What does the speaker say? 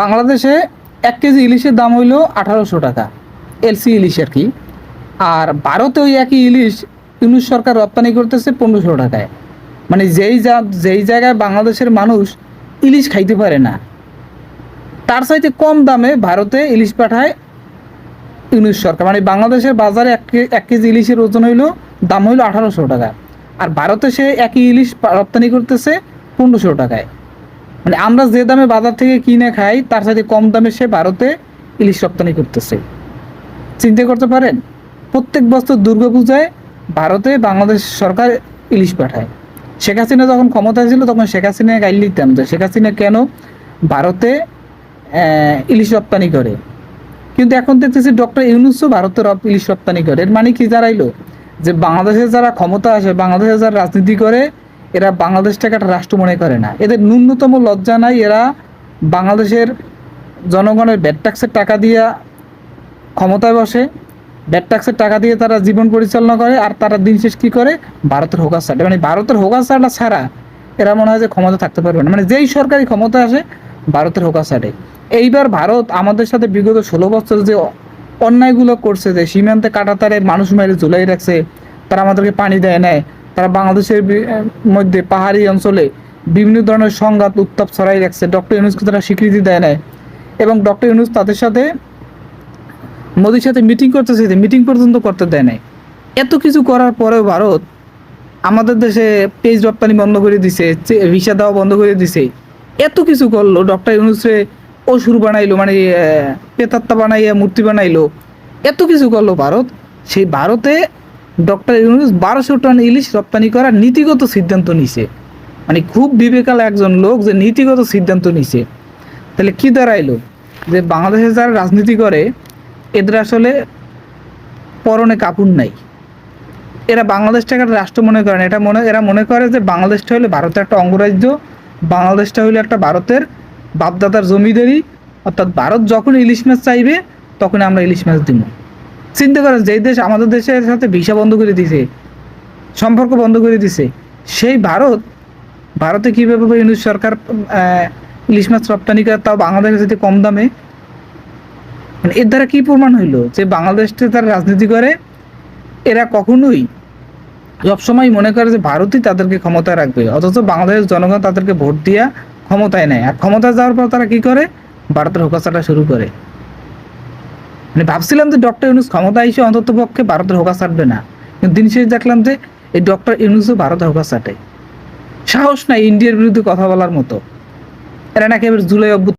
বাংলাদেশে 1 কেজি ইলিশের দাম হইল 1800 টাকা, এলসি ইলিশ আর কি। আর ভারতে ওই একই ইলিশ ইউনূস সরকার রপ্তানি করতেছে 1500 টাকায়। মানে যেই জায়গায় বাংলাদেশের মানুষ ইলিশ খাইতে পারে না, তার চাইতে কম দামে ভারতে ইলিশ পাঠায় ইউনূস সরকার। মানে বাংলাদেশের বাজারে 1 কেজি ইলিশের ওজন দাম হইল 1800 টাকা, আর ভারতে সে একই ইলিশ রপ্তানি করতেছে 1500 টাকায়। মানে আমরা যে দামে বাজার থেকে কিনে খাই তার সাথে কম দামে সে ভারতে ইলিশ রপ্তানি করতেছে। চিন্তা করতে পারেন, প্রত্যেক বছর দুর্গাপূজায় ভারতে বাংলাদেশ সরকার ইলিশ পাঠায়। শেখ হাসিনা যখন ক্ষমতায় ছিল তখন শেখ হাসিনা গাইল দিতাম যে শেখ হাসিনা কেন ভারতে ইলিশ রপ্তানি করে। কিন্তু এখন দেখতেছি ডক্টর ইউনূসও ভারতে ইলিশ রপ্তানি করে। এর মানে কি দাঁড়াইলো? যে বাংলাদেশের যারা ক্ষমতা আসে, বাংলাদেশের যারা রাজনীতি করে, এরা বাংলাদেশটাকে একটা রাষ্ট্র মনে করে না। এদের ন্যূনতম লজ্জা নাই। এরা বাংলাদেশের জনগণের ভ্যাট ট্যাক্সের টাকা দিয়ে ক্ষমতায় বসে, ভ্যাট ট্যাক্সের টাকা দিয়ে তারা জীবন পরিচালনা করে, আর তারা দিন শেষ কী করে? ভারতের হোকার চাটে। মানে ভারতের হোকার চাটা ছাড়া এরা মনে হয় যে ক্ষমতা থাকতে পারবে না। মানে যেই সরকারি ক্ষমতা আসে ভারতের হোকার চাটে। এইবার ভারত আমাদের সাথে বিগত 16 বছর যে অন্যায়গুলো করছে, যে সীমান্তে কাঁটাতারে মানুষ মেরে ঝুলাই রাখছে, তারা আমাদেরকে পানি দেয় নাই, তারা বাংলাদেশের মধ্যে পাহাড়ি অঞ্চলে বিভিন্ন ধরনের সংঘাত উত্তাপ ছড়াই রাখছে, ডক্টর ইউনূসকে তারা স্বীকৃতি দেয় নাই। এবং ডক্টর ইউনূস তাদের সাথে মোদির সাথে মিটিং করতে চাইছে, মিটিং পর্যন্ত করতে দেয় নাই। এত কিছু করার পরেও ভারত আমাদের দেশে পেঁয়াজ রপ্তানি বন্ধ করে দিছে, ভিসা দেওয়া বন্ধ করে দিছে। এত কিছু করলো, ডক্টর ইউনূসে অসুর বানাইলো, মানে পেতাত্তা বানাইয়া মূর্তি বানাইলো, এত কিছু করলো ভারত। সেই ভারতে ডক্টর ইউনূস 1200 টন ইলিশ রপ্তানি করার নীতিগত সিদ্ধান্ত নিছে। মানে খুব বিবেকাল একজন লোক যে নীতিগত সিদ্ধান্ত নিছে। তাহলে কি দাঁড়াইলো? যে বাংলাদেশে যারা রাজনীতি করে এদের আসলে পরনে কাপড় নাই। এরা বাংলাদেশটাকে একটা রাষ্ট্র মনে করে না। এরা মনে করে যে বাংলাদেশটা হলো ভারতের একটা অঙ্গরাজ্য, বাংলাদেশটা হলো একটা ভারতের বাপদাদার জমিদারি। অর্থাৎ ভারত যখন ইলিশ মাছ চাইবে তখন আমরা ইলিশ মাছ দিব। চিন্তা করেন, যেই দেশ আমাদের দেশের সাথে ভিসা বন্ধ করে দিছে, সম্পর্ক বন্ধ করে দিছে, সেই ভারতে কীভাবে ইউনূস সরকার ইলিশ মাছ রপ্তানি করে, তাও বাংলাদেশের সাথে কম দামে। মানে এর দ্বারা কি প্রমাণ হইলো? যে বাংলাদেশে তারা রাজনীতি করে, এরা কখনোই সবসময় মনে করে যে ভারতই তাদেরকে ক্ষমতায় রাখবে, অথচ বাংলাদেশের জনগণ তাদেরকে ভোট দিয়া ক্ষমতায় নেয়। আর ক্ষমতায় যাওয়ার পর তারা কি করে? ভারতের হোকাচাটা শুরু করে। মানে ভাবছিলাম যে ডক্টর ইউনূস ক্ষমতা এসে অন্তত পক্ষে ভারতের হোকা চাটবে না, কিন্তু দিন শেষে দেখলাম যে এই ডক্টর ইউনূসও ভারতের হোকা চাটে। সাহস নাই ইন্ডিয়ার বিরুদ্ধে কথা বলার মতো। এরা নাকি এবার জুলাই